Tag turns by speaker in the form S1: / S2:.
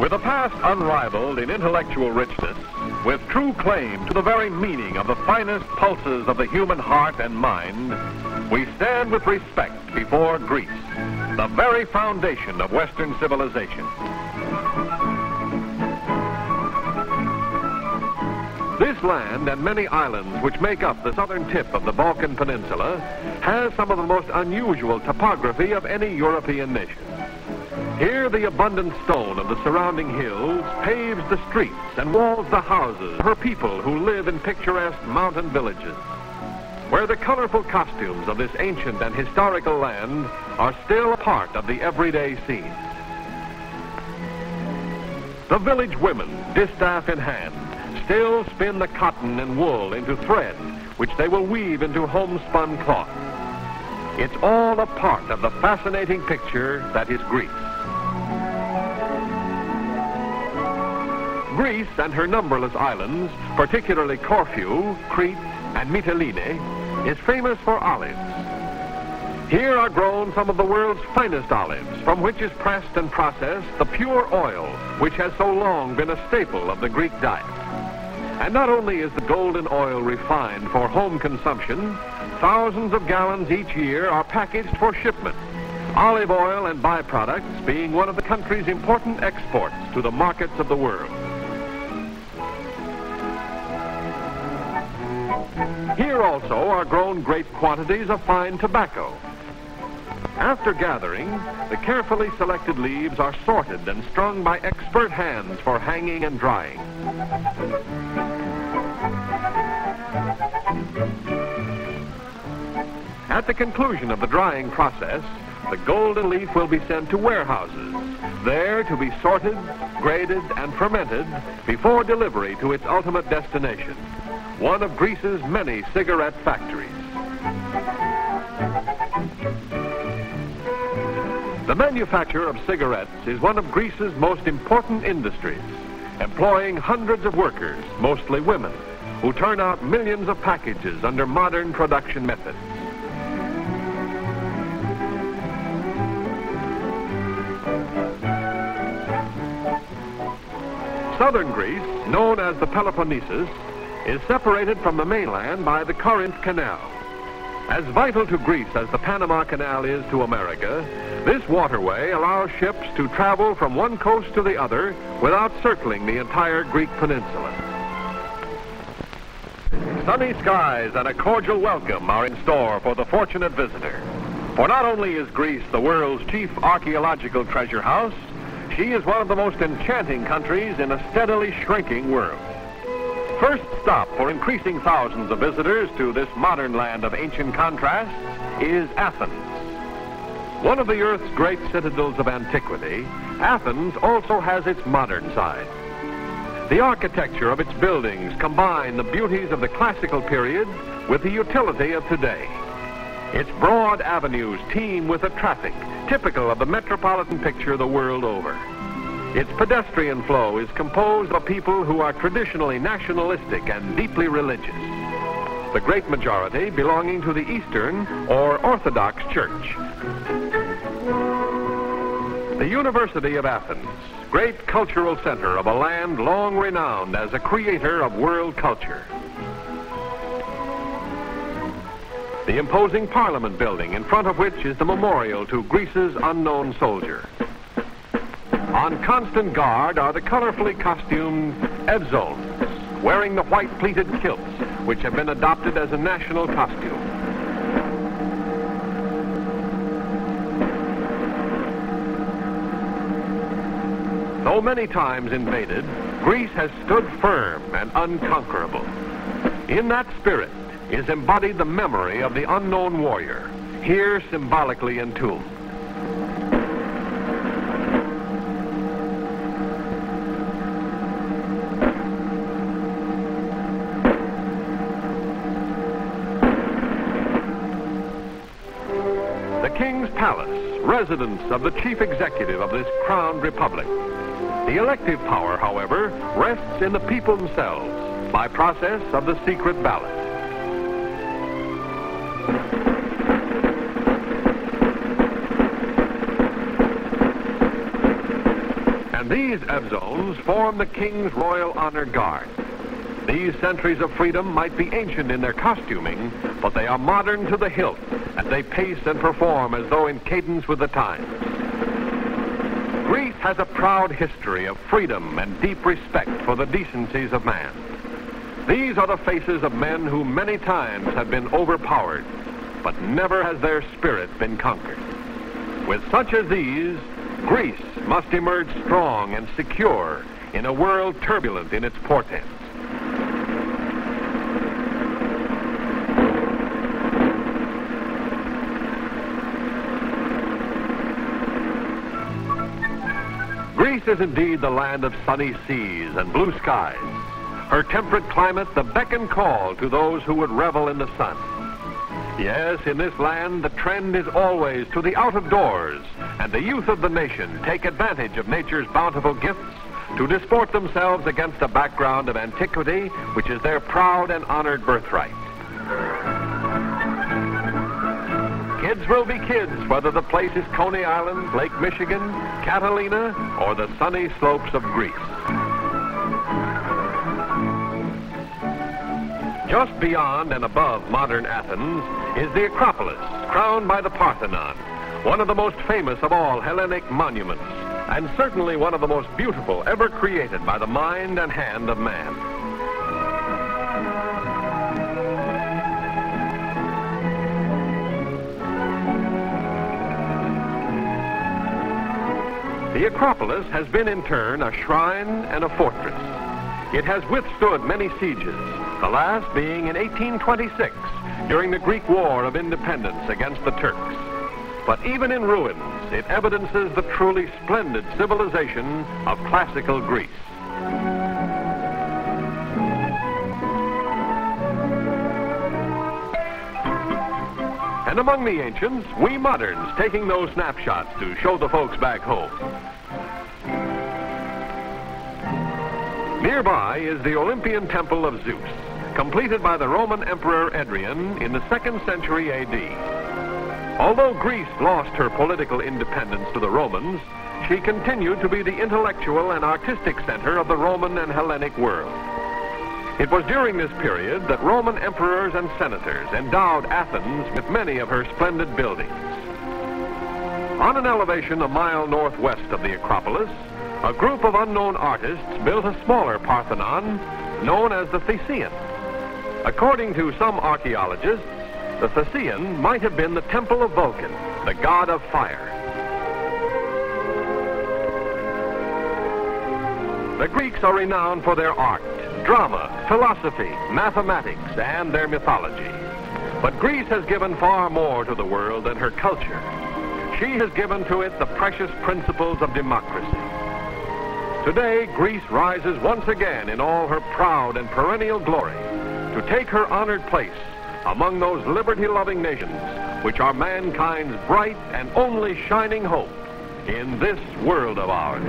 S1: With a past unrivaled in intellectual richness, with true claim to the very meaning of the finest pulses of the human heart and mind, we stand with respect before Greece, the very foundation of Western civilization. This land and many islands which make up the southern tip of the Balkan Peninsula has some of the most unusual topography of any European nation. Here, the abundant stone of the surrounding hills paves the streets and walls the houses for people who live in picturesque mountain villages, where the colorful costumes of this ancient and historical land are still a part of the everyday scene. The village women, distaff in hand, still spin the cotton and wool into thread, which they will weave into homespun cloth. It's all a part of the fascinating picture that is Greece. Greece and her numberless islands, particularly Corfu, Crete, and Mytilene, is famous for olives. Here are grown some of the world's finest olives, from which is pressed and processed the pure oil, which has so long been a staple of the Greek diet. And not only is the golden oil refined for home consumption, thousands of gallons each year are packaged for shipment, olive oil and byproducts being one of the country's important exports to the markets of the world. Here also are grown great quantities of fine tobacco. After gathering, the carefully selected leaves are sorted and strung by expert hands for hanging and drying. At the conclusion of the drying process, the golden leaf will be sent to warehouses, there to be sorted, graded, and fermented before delivery to its ultimate destination, one of Greece's many cigarette factories. The manufacture of cigarettes is one of Greece's most important industries, employing hundreds of workers, mostly women, who turn out millions of packages under modern production methods. Southern Greece, known as the Peloponnesus, is separated from the mainland by the Corinth Canal. As vital to Greece as the Panama Canal is to America, this waterway allows ships to travel from one coast to the other without circling the entire Greek peninsula. Sunny skies and a cordial welcome are in store for the fortunate visitor. For not only is Greece the world's chief archaeological treasure house, she is one of the most enchanting countries in a steadily shrinking world. First stop for increasing thousands of visitors to this modern land of ancient contrasts is Athens. One of the Earth's great citadels of antiquity, Athens also has its modern side. The architecture of its buildings combine the beauties of the classical period with the utility of today. Its broad avenues teem with a traffic typical of the metropolitan picture the world over. Its pedestrian flow is composed of people who are traditionally nationalistic and deeply religious, the great majority belonging to the Eastern or Orthodox Church. The University of Athens, great cultural center of a land long renowned as a creator of world culture. The imposing Parliament building, in front of which is the memorial to Greece's unknown soldier. On constant guard are the colorfully costumed Evzones, wearing the white pleated kilts, which have been adopted as a national costume. Though many times invaded, Greece has stood firm and unconquerable. In that spirit is embodied the memory of the unknown warrior, here symbolically entombed. The King's Palace, residence of the chief executive of this crowned republic. The elective power, however, rests in the people themselves by process of the secret ballot. And These Evzones form the King's Royal Honor Guard. These sentries of freedom might be ancient in their costuming, but they are modern to the hilt, and they pace and perform as though in cadence with the times. Greece has a proud history of freedom and deep respect for the decencies of man. These are the faces of men who many times have been overpowered, but never has their spirit been conquered. With such as these, Greece must emerge strong and secure in a world turbulent in its portents. Greece is indeed the land of sunny seas and blue skies. Her temperate climate the beck and call to those who would revel in the sun. Yes, in this land, the trend is always to the out of doors, and the youth of the nation take advantage of nature's bountiful gifts to disport themselves against a background of antiquity, which is their proud and honored birthright. Kids will be kids, whether the place is Coney Island, Lake Michigan, Catalina, or the sunny slopes of Greece. Just beyond and above modern Athens is the Acropolis, crowned by the Parthenon, one of the most famous of all Hellenic monuments, and certainly one of the most beautiful ever created by the mind and hand of man. The Acropolis has been in turn a shrine and a fortress. It has withstood many sieges, the last being in 1826 during the Greek War of Independence against the Turks. But even in ruins, it evidences the truly splendid civilization of classical Greece. And among the ancients, we moderns taking those snapshots to show the folks back home. Nearby is the Olympian Temple of Zeus, completed by the Roman Emperor Hadrian in the 2nd century A.D. Although Greece lost her political independence to the Romans, she continued to be the intellectual and artistic center of the Roman and Hellenic world. It was during this period that Roman emperors and senators endowed Athens with many of her splendid buildings. On an elevation a mile northwest of the Acropolis, a group of unknown artists built a smaller Parthenon known as the Theseum. According to some archaeologists, the Theseum might have been the temple of Vulcan, the god of fire. The Greeks are renowned for their art, drama, philosophy, mathematics, and their mythology. But Greece has given far more to the world than her culture. She has given to it the precious principles of democracy. Today, Greece rises once again in all her proud and perennial glory to take her honored place among those liberty-loving nations which are mankind's bright and only shining hope in this world of ours.